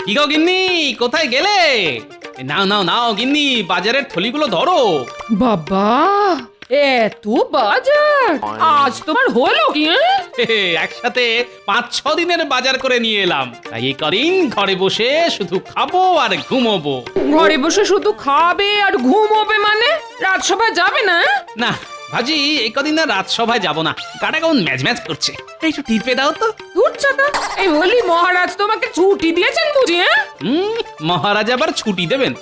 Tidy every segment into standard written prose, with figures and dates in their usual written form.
কি গো গিন্নি, কোথায় গেলে? নাও নাও নাও গিন্নি, বাজারের থলিগুলো ধরো। বাবা, এত বাজার আজ তোমার হলো কি? একসাথে 5-6 দিনের বাজার করে নিয়ে এলাম। তাই এই কদিন ঘরে বসে শুধু খাবো আর ঘুমোবো। ঘরে বসে শুধু খাবে আর ঘুমোবে মানে? রাজসভায় যাবে না? না ভাজি, এই কদিন না রাজসভায় যাব না, গাটা কেমন ম্যাচ ম্যাচ করছে। একটু টিপে দাও তো। উঠছাতা, এই বলি মহারাজ তোমাকে ছুটি দিয়েছেন বুঝি? মহারাজ আবার ছুটি দেবেন?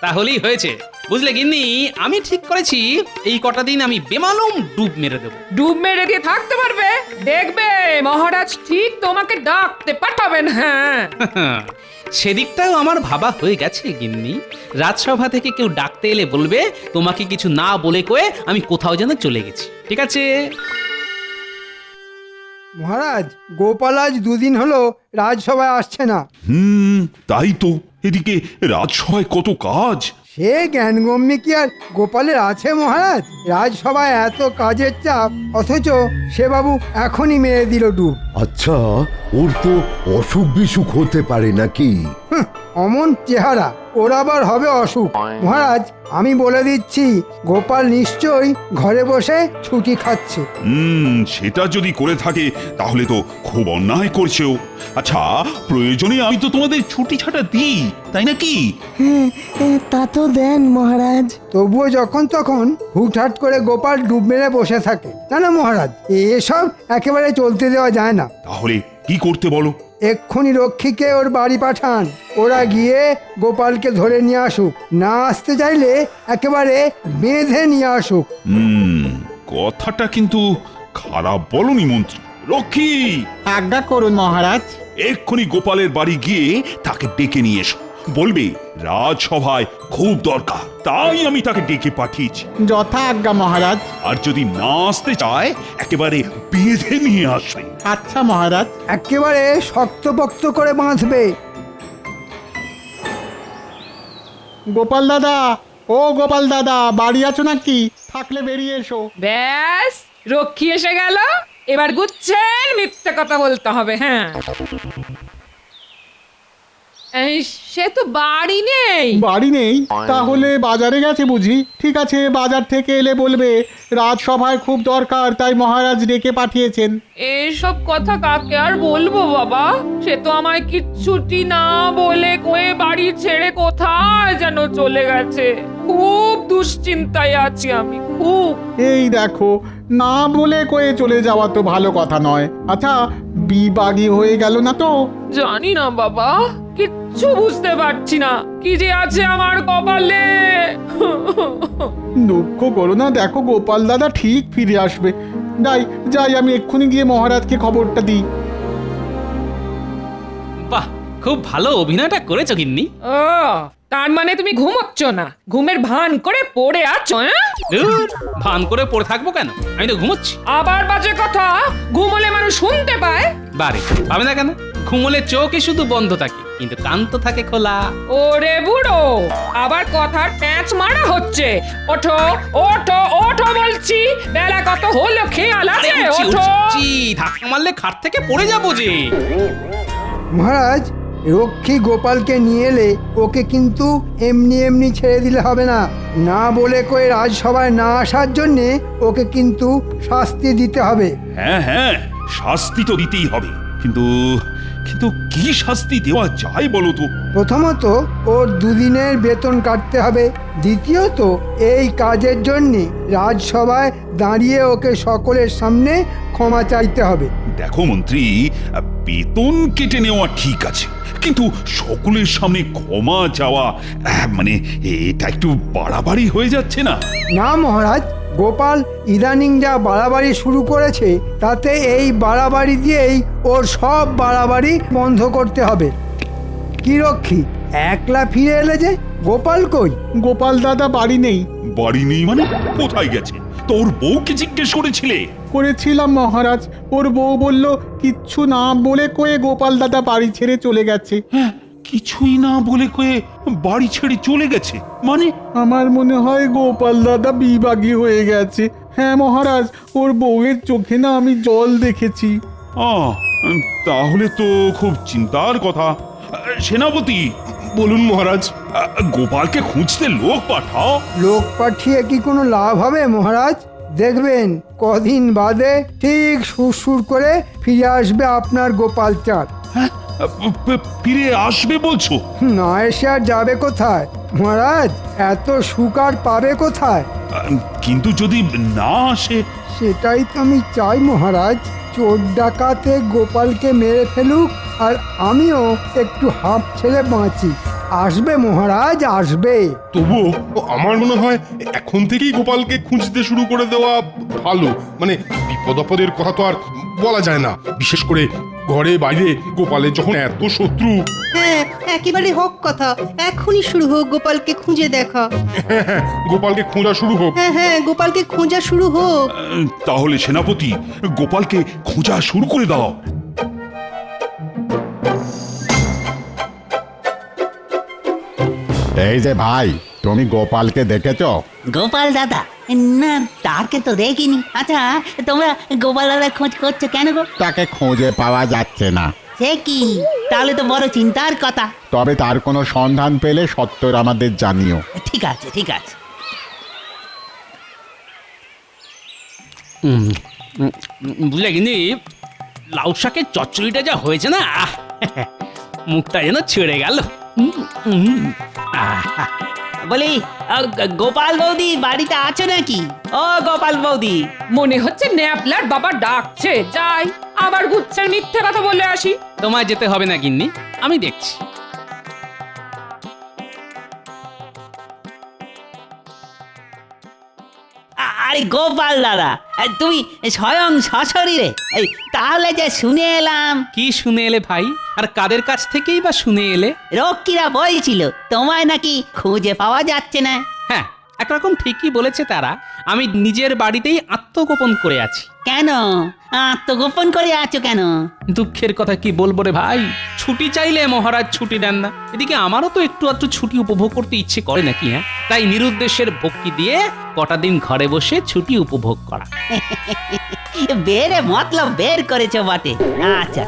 তাহলেই হয়েছে। বুঝলে গিন্নি, আমি ঠিক করেছি এই কটা দিন আমি বেমালুম ডুব মেরে দেবো। ডুব মেরে দিয়ে থাকতে পারবে? দেখবে মহারাজ ঠিক তোমাকে ডাকতে পাঠাবেন। হ্যাঁ, সেদিকটাও আমার ভাবা হয়ে গেছে গিন্নি। রাজসভা থেকে কেউ ডাকতে এলে বলবে তোমাকে কিছু না বলে কয়ে আমি কোথাও যেন চলে গেছি। ঠিক আছে? মহারাজ, গোপাল আজ 2 দিন হলো রাজসভায় আসছে না। তাই তো। এদিকে রাজসভায় কত কাজ। সে জ্ঞানগম্যে কি আর গোপালের আছে মহারাজ? রাজসভায় এত কাজের চাপ, অথচ সে বাবু এখনই মেরে দিল ডুব। আচ্ছা, ওর তো অসুখ বিসুখ হতে পারে নাকি? অমন চেহারা, ওর আবার হবে অসুখ? মহারাজ, আমি বলে দিচ্ছি, গোপাল নিশ্চয়ই ঘরে বসে ছুটি খাচ্ছে। সেটা যদি করে থাকে তাহলে তো খুব অন্যায় করছেও। আচ্ছা, প্রয়োজনে আমি তো তোমাদের ছুটি ছাটা দিই, তাই নাকি? তা তো দেন মহারাজ। তবুও যখন তখন হুটহাট করে গোপাল ডুব মেরে বসে থাকে। না না মহারাজ, এসব একেবারে চলতে দেওয়া যায় না। তাহলে কি করতে বলো? এক্ষুনি রক্ষীকে ওর বাড়ি পাঠান, ওরা গিয়ে গোপালকে ধরে নিয়ে আসুক। না আসতে চাইলে একেবারে বেঁধে নিয়ে আসুক। কথাটা কিন্তু খারাপ বলনি মন্ত্রী। রক্ষী, আজ্ঞা করুন মহারাজ। এক্ষুনি গোপালের বাড়ি গিয়ে তাকে ডেকে নিয়ে এসো। বলবে রাজসভায় খুব দরকার, তাই আমি তাকে ডেকে পাঠিয়েছি। যথা আজ্ঞা মহারাজ। আর যদি না আসতে চায় একেবারে বেঁধে নিয়ে আসবে। আচ্ছা মহারাজ। একেবারে শক্তপোক্ত করে বাঁধবে। গোপাল দাদা, ও গোপাল দাদা, বাড়ি আছো নাকি? থাকলে বেরিয়ে এসো। ব্যাস, রক্ষী এসে গেল। এবার গুচ্ছেন মিথ্যে কথা বলতে হবে। হ্যাঁ, সে তো বাড়ি নেই। বাড়ি নেই? তাহলে বাজারে গেছে বুঝি? ঠিক আছে, বাজার থেকে এলে বলবে রাজসভায় খুব দরকার, তাই মহারাজ ডেকে পাঠিয়েছেন। এসব কথা কাকে আর বলবো বাবা? সে তো আমায় কিচ্ছুটি না বলে কয়ে বাড়ি ছেড়ে কোথায় যেন চলে গেছে। খুব দুশ্চিন্তায় আছি আমি, খুব। এই দেখো, না বলে কয়ে চলে যাওয়া তো ভালো কথা নয়। আচ্ছা, বিবাগী হয়ে গেল না তো? জানি না বাবা, কিচ্ছু বুঝতে পারছি না কি যে আছে আমার কপালে। দুঃখ করো না, দেখো গোপাল দাদা ঠিক ফিরে আসবে। যাই যাই, আমি এক্ষুনি গিয়ে মহারাজকে খবরটা দিই। বাহ, খুব ভালো অভিনয়টা করেছো গিন্নি। ও, তার মানে তুমি ঘুমোচ্ছ না, ঘুমের ভান করে পড়ে আছো? ধুর, ভান করে পড়ে থাকবো কেন? আমি তো ঘুমোচ্ছি। আবার বাজে কথা, ঘুমোলে মানুষ শুনতে পায়। বারে, পাবে না কেন? ঘুমোলে চোখই শুধু বন্ধ থাকে, কিন্তু কান তো থাকে খোলা। ওরে বুড়ো, আবার কথার প্যাঁচ মারা হচ্ছে। ওঠো ওঠো ওঠো বলছি, বেলা কত হলো খেয়াল আছে? ওঠো। ধাক্কা মারলে খাট থেকে পড়ে যাবো যে। মহারাজ, রক্ষী গোপালকে নিয়ে এলে ওকে কিন্তু এমনি এমনি ছেড়ে দিলে হবে না। না বলে কয়ে রাজসভায় না আসার জন্যে ওকে কিন্তু শাস্তি দিতে হবে। হ্যাঁ হ্যাঁ, শাস্তি তো দিতেই হবে, কিন্তু কিন্তু কি শাস্তি দেওয়া যায় বলো তো? প্রথমত ওর 2 দিনের বেতন কাটতে হবে। দ্বিতীয়ত এই কাজের জন্যে রাজসভায় দাঁড়িয়ে ওকে সকলের সামনে ক্ষমা চাইতে হবে। দেখো মন্ত্রী, বেতন কেটে নেওয়া ঠিক আছে, কিন্তু সকলের সামনে ক্ষমা চাওয়া মানে এটা একটু বাড়াবাড়ি হয়ে যাচ্ছে না? না মহারাজ, গোপাল ইদানিং যা বাড়াবাড়ি শুরু করেছে, তাতে এই বাড়াবাড়ি দিয়েই ওর সব বাড়াবাড়ি বন্ধ করতে হবে। কি রক্ষী, একলা ফিরে এলে যে? গোপাল কই? গোপাল দাদা বাড়ি নেই। বাড়ি নেই মানে? কোথায় গেছে? তোর বউকে জিজ্ঞেস করেছিলে? করেছিলাম মহারাজ, ওর বউ বলল কিচ্ছু না বলে কয়ে গোপাল দাদা বাড়ি ছেড়ে চলে গেছে। হ্যাঁ, কিছুই না বলে কয়ে বাড়ি ছেড়ে চলে গেছে মানে? আমার মনে হয় গোপাল দাদা বিবাগী হয়ে গেছে। হ্যাঁ মহারাজ, ওর বউয়ের চোখে না আমি জল দেখেছি। তাহলে তো খুব চিন্তার কথা। সেনাপতি, বলুন মহারাজ। গোপালকে খুঁজতে লোক পাঠাও। লোক পাঠিয়ে কি কোনো লাভ হবে মহারাজ? দেখবেন কদিন বাদে ঠিক সুরসুর করে ফিরে আসবে আপনার গোপাল চাঁদ। ফিরে আসবে বলছো? না এসে আর যাবে কোথায় মহারাজ? এত সুখ আর পাবে কোথায়? কিন্তু যদি না আসে? সেটাই তো আমি চাই মহারাজ। চোর ডাকাতে গোপালকে মেরে ফেলুক আর আমিও একটু হাঁপ ছেড়ে বাঁচি। আসবে মহারাজ, আসবে। তবুও আমার মনে হয় এখন থেকেই গোপালকে খুঁজতে শুরু করে দেওয়া ভালো। মানে বিপদ আপদের কথা তো আর বলা যায় না, বিশেষ করে ঘরে বাইরে গোপালের যখন এত শত্রু। হ্যাঁ, একেবারে হক কথা। এখনই শুরু হোক গোপালকে খুঁজে দেখা। হ্যাঁ, গোপালকে খোঁজা শুরু হোক। হ্যাঁ, গোপালকে খোঁজা শুরু হোক। তাহলে সেনাপতি, গোপালকে খোঁজা শুরু করে দাও। এই যে ভাই, তুমি গোপালকে দেখেছো? গোপাল দাদা? না, তাকে তো দেখিনি। আচ্ছা, তোমরা গোপাল দাদা খোঁজ করছো কেন গো? তাকে খুঁজে পাওয়া যাচ্ছে না। সে কি? তাহলে তো বড় চিন্তার কথা। তবে তার কোনো সন্ধান পেলে সত্তর আমাদের জানিও। ঠিক আছে, ঠিক আছে। বুঝলে কিন্তু লাউ শাকের চচ্চড়িটা যা হয়েছে না, মুখটা যেন ছেড়ে গেল। বলি, গোপাল বৌদি বাড়িতে আছো নাকি? ও গোপাল বৌদি। মনে হচ্ছে ন্যাপলার বাবা ডাকছে, যাই আবার গুচ্ছের মিথ্যে কথা বলে আসি। তোমায় যেতে হবে না গিন্নি, আমি দেখছি। আরে গোপাল দাদা, তুমি স্বয়ং সশরীরে? তাহলে যে শুনে এলাম। কি শুনে এলে ভাই? আর কাদের কাছ থেকেই বা শুনে এলে? রক্ষীরা বলছিল তোমায় নাকি খুঁজে পাওয়া যাচ্ছে না। হ্যাঁ, একরকম ঠিকই বলেছে তারা। আমি নিজের বাড়িতেই আত্মগোপন করে আছি। কেন আত্মগোপন করে আছো কেন? দুঃখের কথা কি বলবো রে ভাই, ছুটি চাইলে মহারাজ ছুটি দেন না। এদিকে আমারও তো একটু আধটু ছুটি উপভোগ করতে ইচ্ছে করে নাকি, হ্যাঁ? তাই নিরুদ্দেশের ভক্তি দিয়ে কটা দিন ঘরে বসে ছুটি উপভোগ করা। বেরে মতলব বের করেছো বটে। আচ্ছা,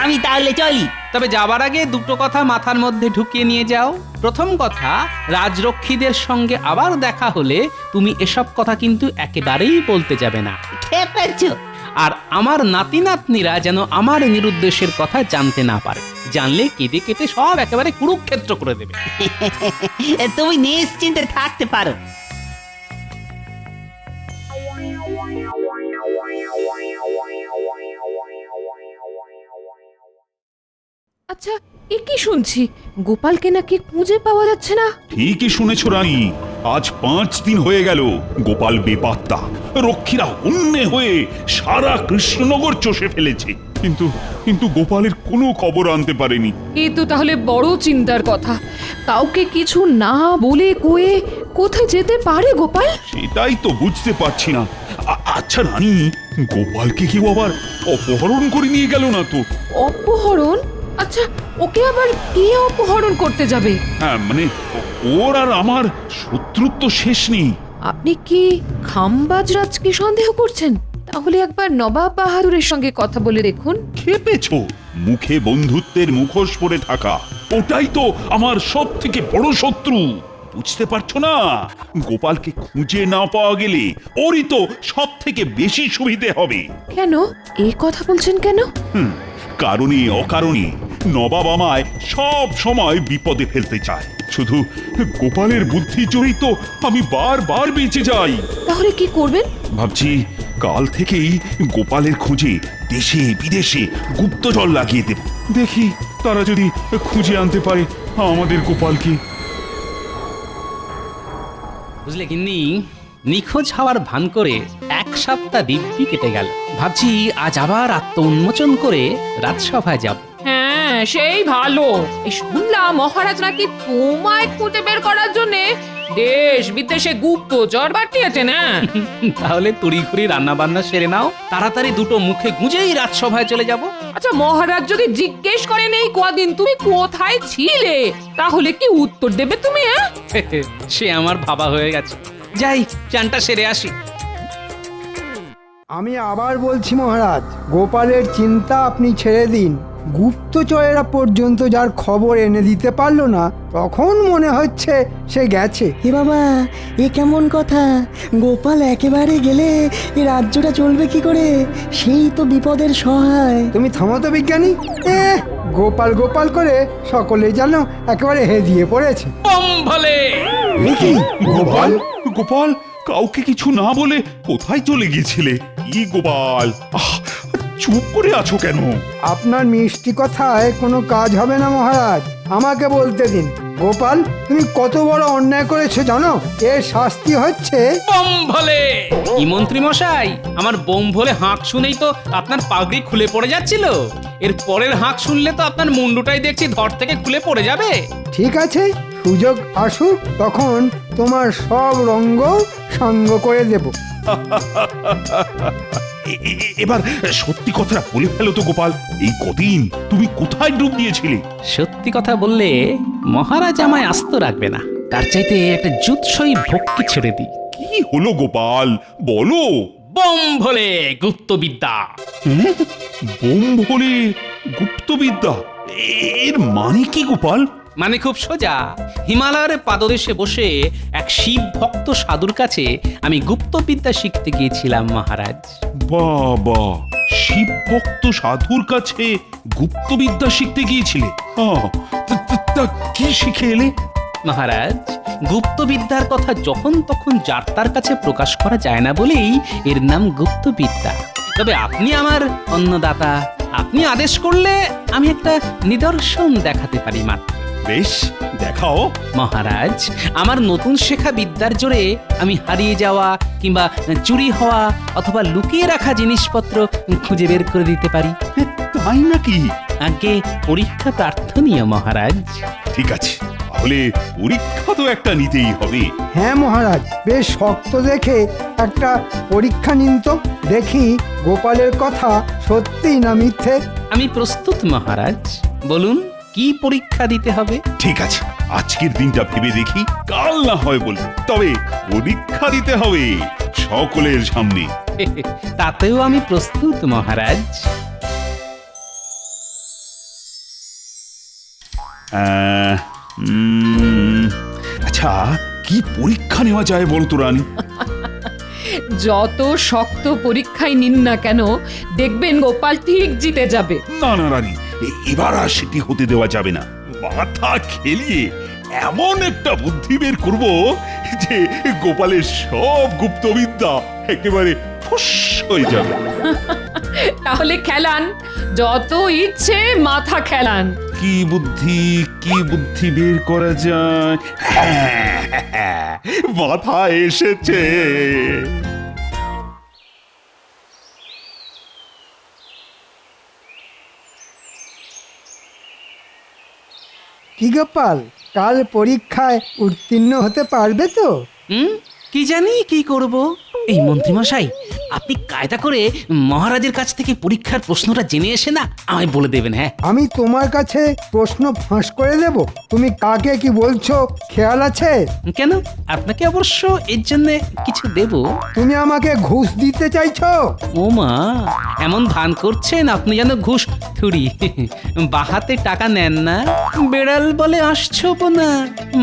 আমি তাহলে চলি। তবে যাবার আগে দুটো কথা মাথার মধ্যে ঢুকিয়ে নিয়ে যাও। প্রথম কথা, রাজরক্ষীদের সঙ্গে আবার দেখা হলে তুমি এসব কথা কিন্তু একেবারেই বলতে যাবে না। খেপেছো? আর আমার নাতি নাতনিরা যেন আমার নিরুদ্দেশের কথা জানতে না পারে। জানলে কেটে কেটে সব একেবারে কুরুক্ষেত্র করে দেবে। তুমি নিশ্চিন্তে থাকতে পারো। আচ্ছা, এ কি শুনছি? গোপালকে নাকি খুঁজে পাওয়া যাচ্ছে না। ঠিকই শুনেছো রানী, আজ 5 দিন হয়ে গেল গোপাল বেপাত্তা। রক্ষীরা অন্যে হয়ে সারা কৃষ্ণনগর চষে ফেলেছে, কিন্তু গোপালের কোনো খবর আনতে পারেনি। এ তো তাহলে বড় চিন্তার কথা। কাউকে কিছু না বলে কয়ে কোথায় যেতে পারে গোপাল? সেটাই তো বুঝতে পারছি না। আচ্ছা রানী, গোপালকে কেউ আবার অপহরণ করে নিয়ে গেল না তো? অপহরণ? আচ্ছা, ওকে আবার কে অপহরণ করতে যাবে? হ্যাঁ, মানে ওর আর আমার শত্রুত্ব শেষ নেই। আপনি কি খামবাজরাজকে সন্দেহ করছেন? তাহলে একবার নবাব বাহাদুরের সঙ্গে কথা বলে দেখুন। খেপেছো? মুখে বন্ধুত্বের মুখোশ পরে থাকা, ওটাই তো আমার সব থেকে বড় শত্রু। বুঝতে পারছো না? গোপালকে খুঁজে না পাওয়া গেলে ওরই তো সব থেকে বেশি সুবিধে হবে। কেন এই কথা বলছেন কেন? কারণে অকারণে নবাব আমায় সব সময় বিপদে ফেলতে চায়। শুধু গোপালের বুদ্ধি জড়িত আমি বারবার বেঁচে যাই। তাহলে কি করবেন? ভাবছি কাল থেকেই গোপালের খোঁজে দেশে বিদেশে গুপ্তচর লাগিয়ে দেব। দেখি তারা যদি খুঁজে আনতে পারে আমাদের গোপালকে। বুঝলে গিন্নি, নিখোঁজ হওয়ার ভান করে 1 সপ্তাহ দিব্যি কেটে গেল। ভাবছি আজ আবার আত্ম উন্মোচন করে রাজসভায় যাব। হ্যাঁ, সেই ভালো। এই শুনলাম মহারাজ নাকি তোমায় খুঁজে বের করার জন্য দেশ বিদেশে গুপ্তচর পাঠিয়েছে না? তাহলে তড়িঘড়ি রান্না বান্না সেরে নাও, তাড়াতাড়ি দুটো মুখে গুঁজেই রাজসভায় চলে যাব। আচ্ছা, মহারাজ যদি জিজ্ঞেস করেন এই কদিন তুমি কোথায় ছিলে, তাহলে কি উত্তর দেবে তুমি? সে আমার ভাবা হয়ে গেছে। যাই, চানটা সেরে আসি। আমি আবার বলছি মহারাজ, গোপালের চিন্তা আপনি ছেড়ে দিন। গুপ্তচরেরা পর্যন্ত যার খবর এনে দিতে পারলো না, তখন মনে হচ্ছে সে গেছে। এ বাবা, এ কেমন কথা? গোপাল একেবারে গেলে এ রাজ্যটা চলবে কি করে? সেই তো বিপদের সহায়। তুমি থামো তো বিজ্ঞানী। গোপাল গোপাল করে সকলে যেন একেবারে হেদিয়ে পড়েছে। বম ভলে! এ কি? গোপাল গোপাল কাউকে কিছু না বলে কোথায় চলে গিয়েছিলে? কি গোপাল, চুপ করে আছো কেন? আপনার মিষ্টি কথায় কোনো কাজ হবে না মহারাজ, আমাকে বলতে দিন। গোপাল, তুমি কত বড় অন্যায় করেছো জানো? এর শাস্তি হচ্ছে বম ভলে! কি মন্ত্রী মশাই, আমার বোম ভলে হাঁক শুনেই তো আপনার পাগড়ি খুলে পড়ে যাচ্ছিল। এর পরের হাঁক শুনলে তো আপনার মুন্ডুটাই দেখছি ধর থেকে খুলে পড়ে যাবে। ঠিক আছে, সুযোগ আসুক তখন তোমার সব রঙ্গ সঙ্গ করে দেব। এবার সত্যি কথাটা বলে ফেলো তো গোপাল, এই কদিন তুমি কোথায় ডুব দিয়েছিলে? সত্যি কথা বললে মহারাজ আমায় আস্ত রাখবে না, তার চাইতে একটা জুৎসই ভক্তি ছেড়ে দিই। কি হলো গোপাল, বলো। বম ভলে গুপ্তবিদ্যা। বোম ভোলে গুপ্তবিদ্যা, এর মানে কি গোপাল? মানে খুব সোজা, হিমালয়ের পাদদেশে বসে এক শিব ভক্ত সাধুর কাছে আমি গুপ্তবিদ্যা শিখতে গিয়েছিলাম মহারাজ। বাবা, শিব ভক্ত সাধুর কাছে গুপ্তবিদ্যা শিখতে গিয়েছিলে? তা কি শিখে এলে? মহারাজ, গুপ্তবিদ্যার কথা যখন তখন যার তার কাছে প্রকাশ করা যায় না বলেই এর নাম গুপ্তবিদ্যা। তবে আপনি আমার অন্নদাতা, আপনি আদেশ করলে আমি একটা নিদর্শন দেখাতে পারি মাত্র। বেশ, দেখাও। মহারাজ, আমার নতুন শেখা বিদ্যার জোরে আমি হারিয়ে যাওয়া কিংবা চুরি হওয়া অথবা লুকিয়ে রাখা জিনিসপত্র খুঁজে বের করে দিতে পারি। তাই নাকি? আগে পরীক্ষা প্রার্থনীয় মহারাজ। ঠিক আছে, তাহলে পরীক্ষা তো একটা নিতেই হবে। হ্যাঁ মহারাজ, বেশ শক্ত দেখে একটা পরীক্ষা নিন তো, দেখি গোপালের কথা সত্যি না মিথ্যে। আমি প্রস্তুত মহারাজ, বলুন কি পরীক্ষা দিতে হবে? ঠিক আছে, আজকের দিনটা ভেবে দেখি, কাল না হয় বলবো, তবে পরীক্ষা দিতে হবে সকলের সামনে। তাতেও আমি প্রস্তুত মহারাজ। আচ্ছা, কি পরীক্ষা নেওয়া যায় বলতো রানী? যত শক্ত পরীক্ষায় নিন না কেন, দেখবেন গোপাল ঠিক জিতে যাবে। না না রানী, এবার আর সেটি হতে দেওয়া যাবে না। মাথা খেলিয়ে এমন একটা বুদ্ধি বের করব যে গোপালের সব গুপ্তবিদ্যা একেবারে ফুস হয়ে যাবে। তাহলে খেলান, যত ইচ্ছে মাথা খেলান। কি বুদ্ধি বের করা যায়? মাথা এসেছে। কি গোপাল, কাল পরীক্ষায় উত্তীর্ণ হতে পারবে তো? কি জানি কি করব। এই মন্ত্রীমশাই, আপনি কায়দা করে মহারাজের কাছ থেকে পরীক্ষার প্রশ্নটা জেনে এসে না আমায় বলে দেবেন। হ্যাঁ, আমি তোমার কাছে প্রশ্ন ফাঁস করে দেব। তুমি কাকে কি বলছো খেয়াল আছে? কেন, আপনাকে অবশ্য এর জন্য কিছু দেব। তুমি আমাকে ঘুষ দিতে চাইছো? ও মা, এমন ভান করছেন আপনি যেন ঘুষ থুড়ি। বাহাতে টাকা নেন না। বেড়াল বলে আসছো না,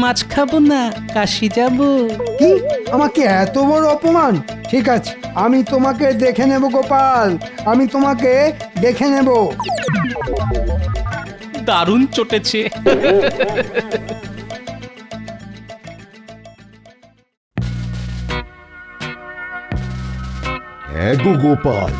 মাছ খাবো না, কাশি যাব। কি, আমাকে এত বড় অপমান? ঠিক আছে, আমি তোমাকে দেখে নেব গোপাল, আমি তোমাকে দেখে নেব। দারুণ চটেছে। হ্যাঁ গো গোপাল,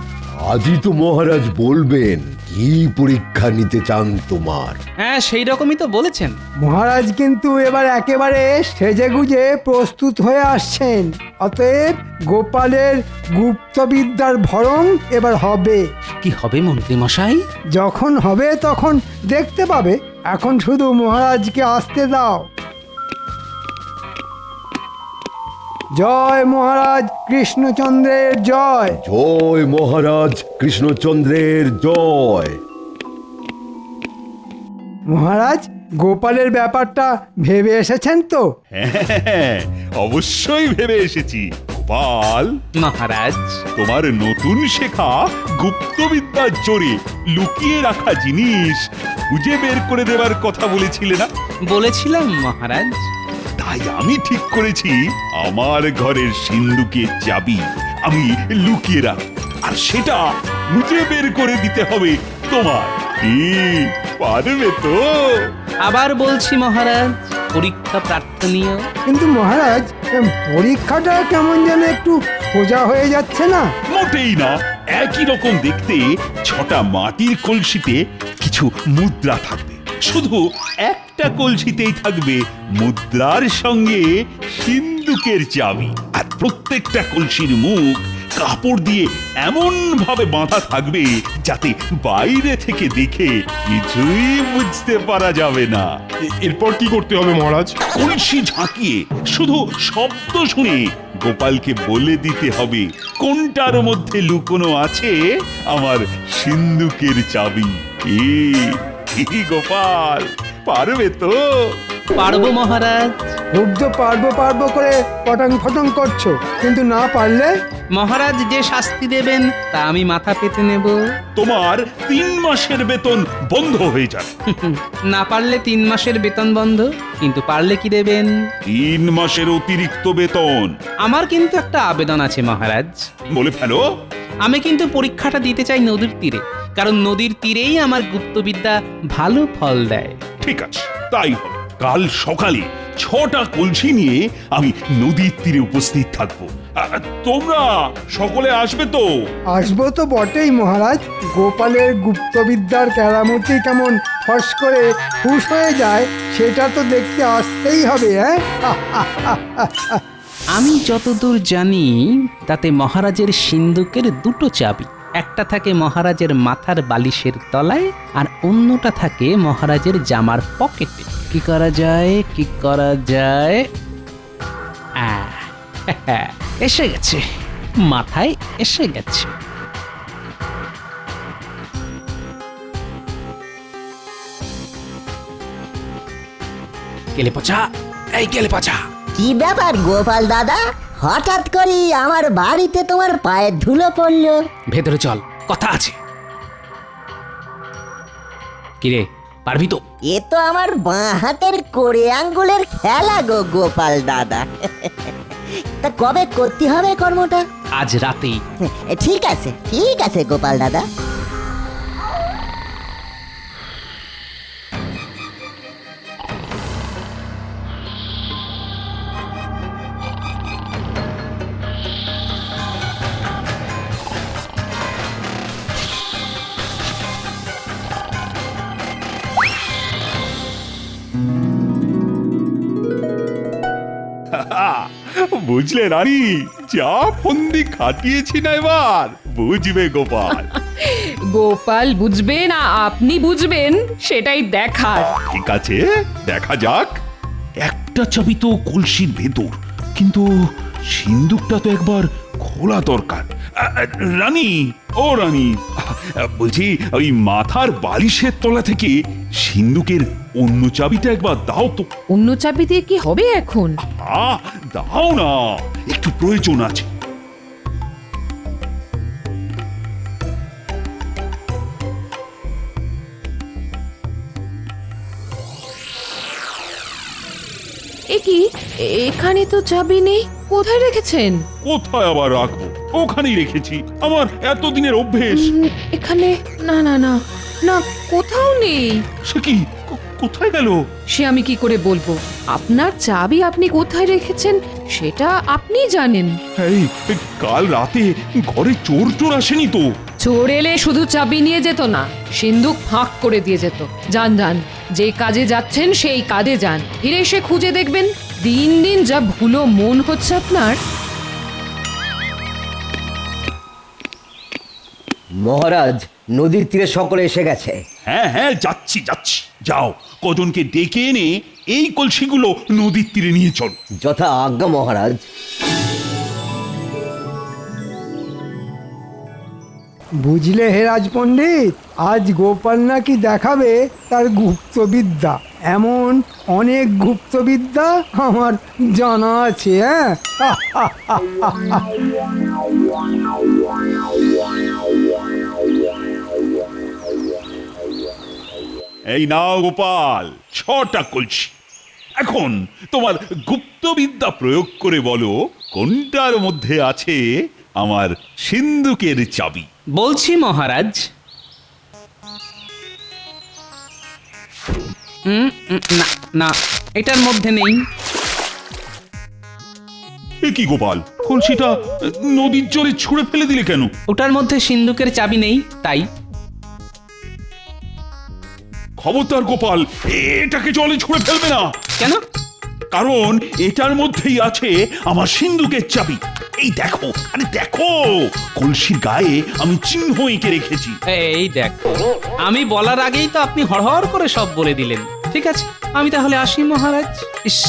আজই তো মহারাজ বলবেন কি পরীক্ষা নিতে চান তোমার। হ্যাঁ, সেই রকমই তো বলেছেন। মহারাজ কিন্তু এবার একেবারে সেজে গুজে প্রস্তুত হয়ে আসছেন। অতএব গোপালের গুপ্তবিদ্যার ভরণ এবার হবে। কি হবে মন্ত্রী মশাই? যখন হবে তখন দেখতে পাবে, এখন শুধু মহারাজকে আসতে দাও। জয় মহারাজ কৃষ্ণচন্দ্রের জয়। জয় মহারাজ কৃষ্ণচন্দ্রের জয়। মহারাজ, গোপালের ব্যাপারটা ভেবে এসেছেন তো? হ্যাঁ, অবশ্যই ভেবে এসেছি। গোপাল মহারাজ, তোমার নতুন শেখা গুপ্তবিদ্যার জোরে লুকিয়ে রাখা জিনিস খুঁজে বের করে দেবার কথা বলেছিলে না? বলেছিলাম মহারাজ। তাই আমি ঠিক করেছি আমার ঘরের সিন্ধুকের চাবি আমি লুকিয়ে রাখ, আর সেটা খুঁজে বের করে দিতে হবে তোমার। কি পারবে তো? আবার বলছি মহারাজ, পরীক্ষা প্রার্থনীয়। কিন্তু মহারাজ পরীক্ষাটা কেমন যেন একটু সোজা হয়ে যাচ্ছে না। মোটেই না, একই রকম দেখতে 6টা মাটির কলসিতে কিছু মুদ্রা থাকবে, শুধু একটা কলসিতেই থাকবে মুদ্রার সঙ্গে সিন্ধুকের চাবি, আর প্রত্যেকটা কলসির মুখ কাপড় দিয়ে এমন ভাবে বাঁধা থাকবে যাতে বাইরে থেকে দেখে কিছুই বুঝতে পারা যাবে না। এরপর কি করতে হবে মহারাজ? কলসি ঝাঁকিয়ে শুধু শব্দ শুনে গোপালকে বলে দিতে হবে কোনটার মধ্যে লুকোনো আছে আমার সিন্ধুকের চাবি। কি গোপাল, পারবে তো? পারবো মহারাজ। খুব তো পারবো করে পটাং ফটাং করছো, কিন্তু না পারলে? মহারাজ যে শাস্তি দেবেন তা আমি মাথা পেতে নেব। তোমার 3 মাসের বেতন বন্ধ হয়ে যাবে। না পারলে 3 মাসের বেতন বন্ধ, কিন্তু পারলে কি দেবেন? 3 মাসের অতিরিক্ত বেতন। আমার কিন্তু একটা আবেদন আছে মহারাজ। বলে ফেলো। আমি কিন্তু পরীক্ষাটা দিতে চাই নদীর তীরে, কারণ নদীর তীরেই আমার গুপ্তবিদ্যা ভালো ফল দেয়। ঠিক আছে, তাই হবে। কাল সকালে 6টা কলসি নিয়ে আমি নদীর তীরে উপস্থিত থাকবো। তোমরা সকলে আসবে তো? আসবো তো বটেই মহারাজ। গোপালের গুপ্তবিদ্যার কেরামতি কেমন ফস করে ফুস হয়ে যায় সেটা তো দেখতে আসতেই হবে। আমি যতদূর জানি তাতে মহারাজের সিন্ধুকের 2টো চাবি, একটা থাকে মহারাজের মাথার বালিশের তলায়, আর অন্যটা থাকে মহারাজের জামার পকেটে। কি করা যায়? এসে গেছে, মাথায় এসে গেছে। গেলে পচা, এই গেলে পচা। কি ব্যাপার গোপাল দাদা, হঠাৎ করে আমার বাড়িতে তোমার পায়ের ধুলো পড়লো? ভেতরে চল, কথা আছে। কিরে, পারবি তো? এ তো আমার বাঁ হাতের কোড়ে আঙ্গুলের খেলা গো গোপাল দাদা। তা কবে করতে হবে কর্মটা? আজ রাতেই। ঠিক আছে গোপাল দাদা। বুঝলে রানী, যা ফন্দি খাটিয়েছি না এবার বুঝবে গোপাল। গোপাল বুঝবে না আপনি বুঝবেন সেটাই দেখার। ঠিক আছে, দেখা যাক। একটা চাবি তো কলসির ভেতর, কিন্তু সিন্ধুকটা তো একবার খোলা দরকার। রানী, ও রানী, বলছি ওই মাথার বালিশের তলা থেকে সিন্ধুকের অন্য চাবিটা একবার দাও তো। অন্য চাবি দিয়ে কি হবে এখন? দাও না, একটু প্রয়োজন আছে। এ কি, এখানে তো চাবি নেই, কোথায় রেখেছেন? কোথায় আবার রাখবো? ওখানেই রেখেছি, আমার এতদিনের অভ্যেস। এখানে না না না না, কোথাও নেই। সে কি, কোথায় গেল? সে আমি কি করে বলবো? আপনার চাবি আপনি কোথায় রেখেছেন সেটা আপনি জানেন। এই কাল রাতে ঘরে চোর আসেনি তো? চোর এলে শুধু চাবি নিয়ে যেত না, সিন্ধুক ফাঁক করে দিয়ে যেত। যান, যে কাজে যাচ্ছেন সেই কাজে যান, ফিরে এসে খুঁজে দেখবেন। দিন দিন যা ভুলো মন হচ্ছে আপনার। মহারাজ, নদীর তীরে সকলে এসে গেছে। হ্যাঁ, যাচ্ছি। যাও, কজনকে ডেকে এনে এই কলসিগুলো নদীর তীরে নিয়ে চল। যথা আজ্ঞা মহারাজ। বুঝলে হে রাজপণ্ডিত, আজ গোপাল নাকি দেখাবে তার গুপ্তবিদ্যা। এমন অনেক গুপ্তবিদ্যা আমার জানা আছে। এই নাও গোপাল 6টা কলসি। এখন তোমার গুপ্তবিদ্যা প্রয়োগ করে বলো কোনটার মধ্যে আছে আমার সিন্ধুকের চাবি। বলছি মহারাজ। না না, এটার মধ্যে নেই। এ কি গোপাল, কলসিটা নদীর জলে ছুঁড়ে ফেলে দিলে কেন? ওটার মধ্যে সিন্ধুকের চাবি নেই, তাই। খবরদার গোপাল, এটাকে জলে ছুঁড়ে ফেলবে না। কেন? কারণ এটার মধ্যেই আছে আমার সিন্ধুকের চাবি। এই দেখো, আরে দেখো, কলসির গায়ে আমি চিহ্ন এঁকে রেখেছি। এই দেখো, আমি বলার আগেই তো আপনি হড়হড় করে সব বলে দিলেন। ঠিক আছে, আমি তাহলে আসি মহারাজ। ইস,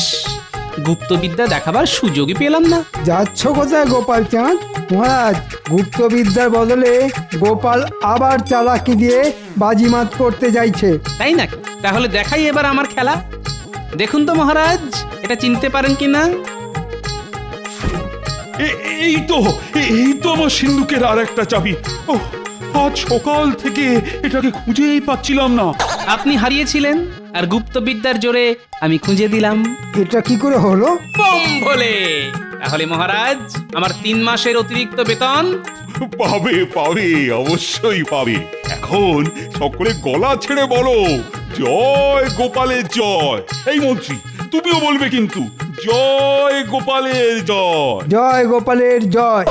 গুপ্তবিদ্যা দেখাবার সুযোগই পেলাম না। যাচ্ছ কোথায় গোপাল চাঁদ? মহারাজ, গুপ্তবিদ্যার বদলে গোপাল আবার চালাকি দিয়ে বাজিমাত করতে যাইছে। তাই নাকি? তাহলে দেখাই এবার আমার খেলা। দেখুন তো মহারাজ, এটা চিনতে পারেন কিনা? এই তো আমার সিন্ধুকের আর একটা চাবি। ওহ, আজ সকাল থেকে এটাকে খুঁজেই পাচ্ছিলাম না। আপনি হারিয়েছিলেন, আর গুপ্তবিদ্যার জোরে আমি খুঁজে দিলাম। এটা কি করে হলো? বম ভোলে! তাহলে মহারাজ, আমার 3 মাসের অতিরিক্ত বেতন। পাবে পাবে, অবশ্যই পাবে। এখন সকলে গলা ছেড়ে বলো জয় গোপালের জয়। এই মন্ত্রী, তুমিও বলবে কিন্তু জয় গোপালের জয়। জয় গোপালের জয়।